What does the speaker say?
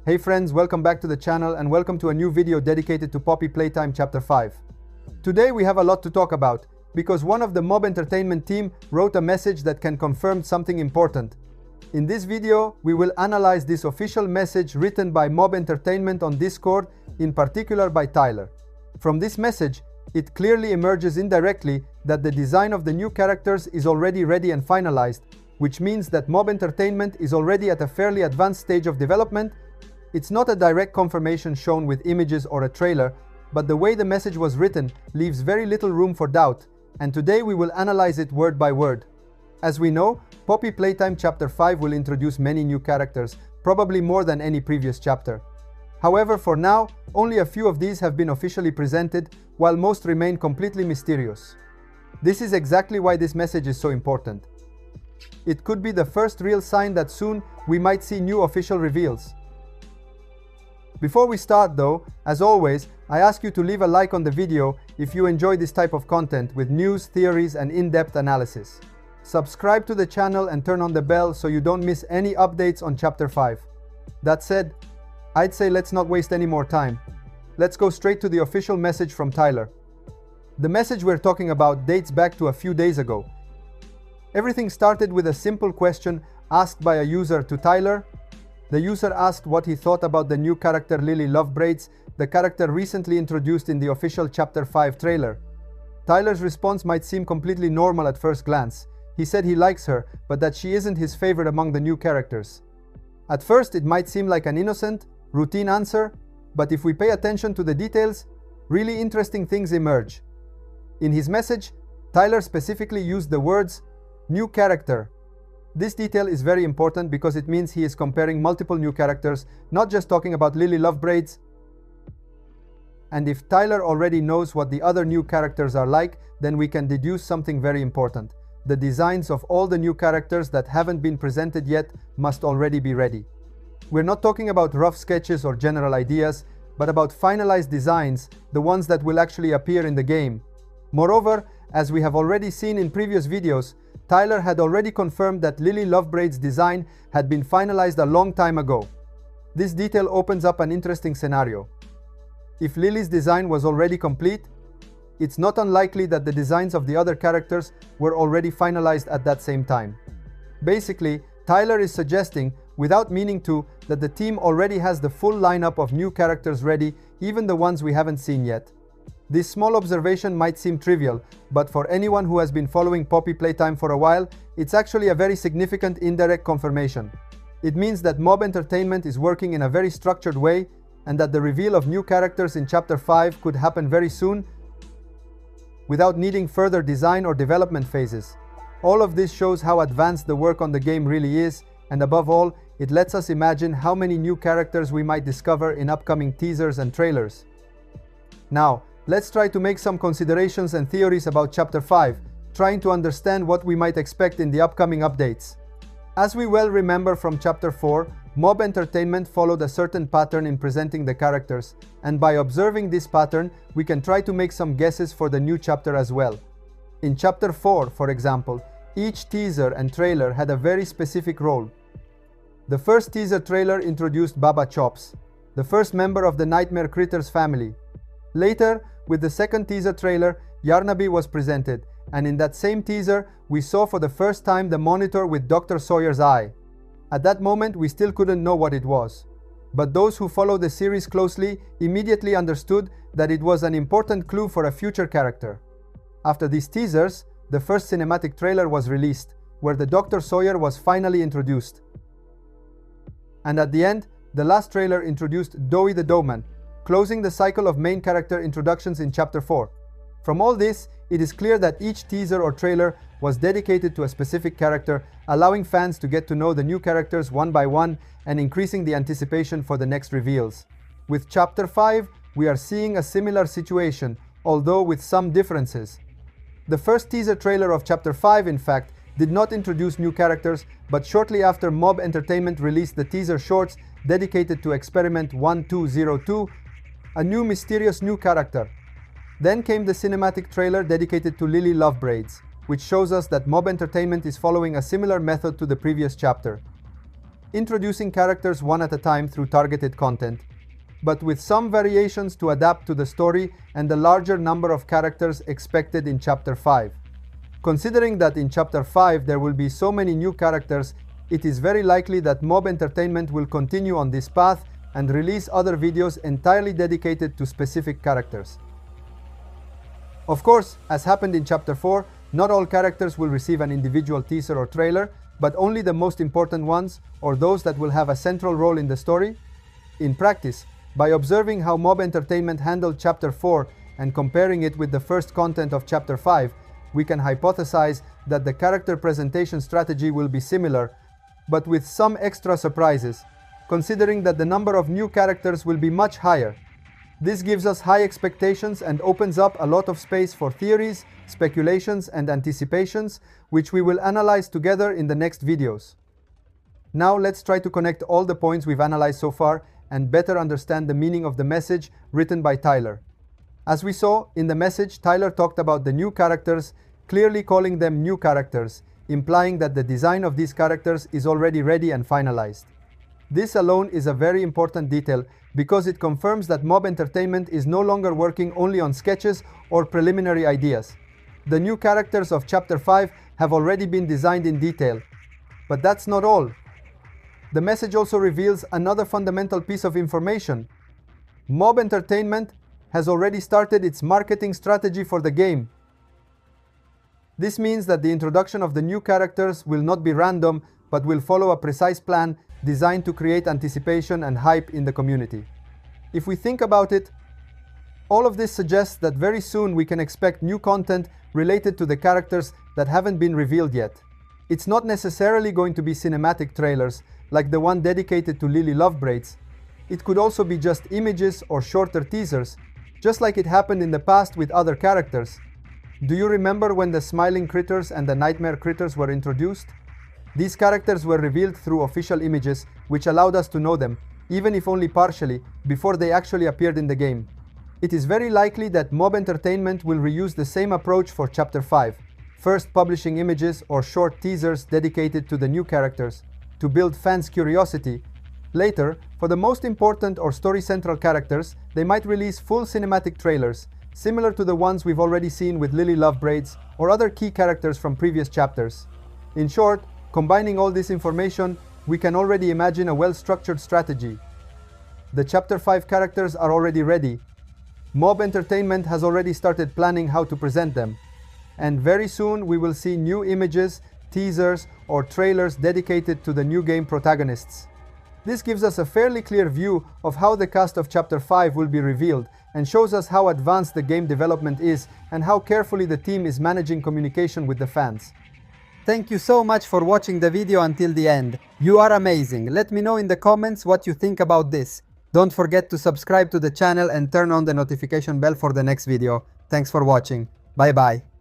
Hey friends, welcome back to the channel and welcome to a new video dedicated to Poppy Playtime Chapter 5. Today we have a lot to talk about, because one of the Mob Entertainment team wrote a message that can confirm something important. In this video, we will analyze this official message written by Mob Entertainment on Discord, in particular by Tyler. From this message, it clearly emerges indirectly that the design of the new characters is already ready and finalized, which means that Mob Entertainment is already at a fairly advanced stage of development. It's not a direct confirmation shown with images or a trailer, but the way the message was written leaves very little room for doubt, and today we will analyze it word by word. As we know, Poppy Playtime Chapter 5 will introduce many new characters, probably more than any previous chapter. However, for now, only a few of these have been officially presented, while most remain completely mysterious. This is exactly why this message is so important. It could be the first real sign that soon we might see new official reveals. Before we start though, as always, I ask you to leave a like on the video if you enjoy this type of content with news, theories and in-depth analysis. Subscribe to the channel and turn on the bell so you don't miss any updates on Chapter 5. That said, I'd say let's not waste any more time. Let's go straight to the official message from Tyler. The message we're talking about dates back to a few days ago. Everything started with a simple question asked by a user to Tyler. The user asked what he thought about the new character Lily Lovebraids, the character recently introduced in the official Chapter 5 trailer. Tyler's response might seem completely normal at first glance. He said he likes her, but that she isn't his favorite among the new characters. At first it might seem like an innocent, routine answer, but if we pay attention to the details, really interesting things emerge. In his message, Tyler specifically used the words, "new character." This detail is very important because it means he is comparing multiple new characters, not just talking about Lily Lovebraids. And if Tyler already knows what the other new characters are like, then we can deduce something very important. The designs of all the new characters that haven't been presented yet must already be ready. We're not talking about rough sketches or general ideas, but about finalized designs, the ones that will actually appear in the game. Moreover, as we have already seen in previous videos, Tyler had already confirmed that Lily Lovebraid's design had been finalized a long time ago. This detail opens up an interesting scenario. If Lily's design was already complete, it's not unlikely that the designs of the other characters were already finalized at that same time. Basically, Tyler is suggesting, without meaning to, that the team already has the full lineup of new characters ready, even the ones we haven't seen yet. This small observation might seem trivial, but for anyone who has been following Poppy Playtime for a while, it's actually a very significant indirect confirmation. It means that Mob Entertainment is working in a very structured way, and that the reveal of new characters in Chapter 5 could happen very soon, without needing further design or development phases. All of this shows how advanced the work on the game really is, and above all, it lets us imagine how many new characters we might discover in upcoming teasers and trailers. Now, let's try to make some considerations and theories about Chapter 5, trying to understand what we might expect in the upcoming updates. As we well remember from Chapter 4, Mob Entertainment followed a certain pattern in presenting the characters, and by observing this pattern, we can try to make some guesses for the new chapter as well. In Chapter 4, for example, each teaser and trailer had a very specific role. The first teaser trailer introduced Baba Chops, the first member of the Nightmare Critters family. Later, with the second teaser trailer, Yarnaby was presented, and in that same teaser, we saw for the first time the monitor with Dr. Sawyer's eye. At that moment, we still couldn't know what it was. But those who follow the series closely immediately understood that it was an important clue for a future character. After these teasers, the first cinematic trailer was released, where the Dr. Sawyer was finally introduced. And at the end, the last trailer introduced Doughy the Doughman, closing the cycle of main character introductions in Chapter 4. From all this, it is clear that each teaser or trailer was dedicated to a specific character, allowing fans to get to know the new characters one by one and increasing the anticipation for the next reveals. With Chapter 5, we are seeing a similar situation, although with some differences. The first teaser trailer of Chapter 5, in fact, did not introduce new characters, but shortly after Mob Entertainment released the teaser shorts dedicated to Experiment 1202, a new mysterious new character. Then came the cinematic trailer dedicated to Lily Lovebraids, which shows us that Mob Entertainment is following a similar method to the previous chapter. introducing characters one at a time through targeted content, but with some variations to adapt to the story and the larger number of characters expected in Chapter 5. Considering that in Chapter 5 there will be so many new characters, it is very likely that Mob Entertainment will continue on this path and release other videos entirely dedicated to specific characters. Of course, as happened in Chapter 4, not all characters will receive an individual teaser or trailer, but only the most important ones, or those that will have a central role in the story. In practice, by observing how Mob Entertainment handled Chapter 4 and comparing it with the first content of Chapter 5, we can hypothesize that the character presentation strategy will be similar, but with some extra surprises, considering that the number of new characters will be much higher. This gives us high expectations and opens up a lot of space for theories, speculations, and anticipations, which we will analyze together in the next videos. Now let's try to connect all the points we've analyzed so far and better understand the meaning of the message written by Tyler. As we saw, in the message, Tyler talked about the new characters, clearly calling them new characters, implying that the design of these characters is already ready and finalized. This alone is a very important detail because it confirms that Mob Entertainment is no longer working only on sketches or preliminary ideas. The new characters of Chapter 5 have already been designed in detail. But that's not all. The message also reveals another fundamental piece of information. Mob Entertainment has already started its marketing strategy for the game. This means that the introduction of the new characters will not be random, but will follow a precise plan designed to create anticipation and hype in the community. If we think about it, all of this suggests that very soon we can expect new content related to the characters that haven't been revealed yet. It's not necessarily going to be cinematic trailers, like the one dedicated to Lily Lovebraids. It could also be just images or shorter teasers, just like it happened in the past with other characters. Do you remember when the Smiling Critters and the Nightmare Critters were introduced? These characters were revealed through official images, which allowed us to know them, even if only partially, before they actually appeared in the game. It is very likely that Mob Entertainment will reuse the same approach for Chapter 5, first publishing images or short teasers dedicated to the new characters, to build fans' curiosity. Later, for the most important or story-central characters, they might release full cinematic trailers, similar to the ones we've already seen with Lily Lovebraids or other key characters from previous chapters. In short, combining all this information, we can already imagine a well-structured strategy. The Chapter 5 characters are already ready. Mob Entertainment has already started planning how to present them. And very soon we will see new images, teasers, or trailers dedicated to the new game protagonists. This gives us a fairly clear view of how the cast of Chapter 5 will be revealed and shows us how advanced the game development is and how carefully the team is managing communication with the fans. Thank you so much for watching the video until the end. You are amazing. Let me know in the comments what you think about this. Don't forget to subscribe to the channel and turn on the notification bell for the next video. Thanks for watching. Bye bye.